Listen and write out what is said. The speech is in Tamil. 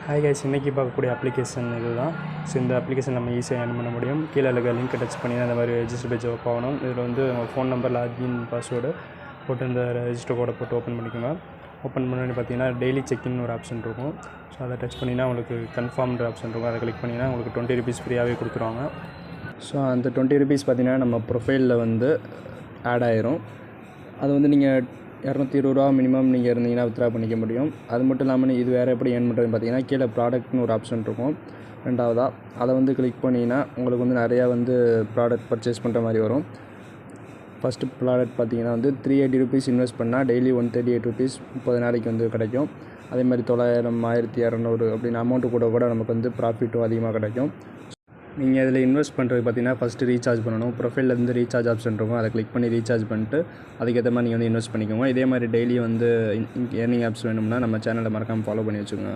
ஹாய் கைஸ், இன்றைக்கி பார்க்கக்கூடிய அப்ளிகேஷன் இதுதான். ஸோ இந்த அப்ளிகேஷன் நம்ம ஈஸியாக ஏர்ன் பண்ண முடியும். கீழே இருக்க லிங்க்கை டச் பண்ணி அந்த மாதிரி ரெஜிஸ்டர் பேஜ் ஓப்பன் ஆகணும். இதில் வந்து உங்கள் ஃபோன் நம்பர், லாகின், பாஸ்வேர்டு போட்டு இந்த ரெஜிஸ்டர் கோடை போட்டு ஓப்பன் பண்ணிக்கோங்க. ஓப்பன் பண்ணி பார்த்தீங்கன்னா டெய்லி செக்இன் ஒரு ஆப்ஷன் இருக்கும். ஸோ அதை டச் பண்ணிங்கன்னா உங்களுக்கு கன்ஃபார்ம்ன்ற ஆப்ஷன் இருக்கும். அதை கிளிக் பண்ணிங்கன்னா உங்களுக்கு 20 rupees ஃப்ரீயாகவே கொடுத்துருவாங்க. ஸோ அந்த 20 rupees பார்த்தீங்கன்னா நம்ம ப்ரொஃபைலில் வந்து ஆட் ஆயிரும். அது வந்து நீங்கள் 220 ரூபா மினிமம் நீங்கள் இருந்தீங்கன்னா வித்ட்ரா பண்ணிக்க முடியும். அது மட்டும் இல்லாமல் இது வேறு எப்படி ஏர்ன் பண்ணுறதுன்னு பார்த்தீங்கன்னா கீழே ப்ராடக்ட்னு ஒரு ஆப்ஷன் இருக்கும். ரெண்டாவதாக அதை வந்து கிளிக் பண்ணிங்கன்னா உங்களுக்கு வந்து நிறையா வந்து ப்ராடக்ட் பர்ச்சேஸ் பண்ணுற மாதிரி வரும். ஃபஸ்ட்டு ப்ராடக்ட் பார்த்தீங்கன்னா வந்து 380 rupees இன்வெஸ்ட் பண்ணால் டெய்லி 138 rupees 30 நாளைக்கு வந்து கிடைக்கும். அதே மாதிரி 900, 1200 அப்படின்னு அமௌண்ட்டு கூட நமக்கு வந்து ப்ராஃபிட்டும் அதிகமாக கிடைக்கும். நீங்கள் இதில் இன்வெஸ்ட் பண்ணுறது பார்த்தீங்கன்னா ஃபஸ்ட்டு ரீசார்ஜ் பண்ணணும். ப்ரொஃபைல்லேருந்து ரீசார்ஜ் ஆப்ஷன் இருக்கும். அதை கிளிக் பண்ணி ரீசார்ஜ் பண்ணிட்டு அதுக்கேற்ற மாதிரி நீங்கள் வந்து இன்வெஸ்ட் பண்ணிக்கோங்க. இதே மாதிரி டெய்லி வந்து ஏர்னிங் ஆப்ஸ் வேணும்னா நம்ம சேனலை மறக்காமல் ஃபாலோ பண்ணி வச்சுக்கோங்க.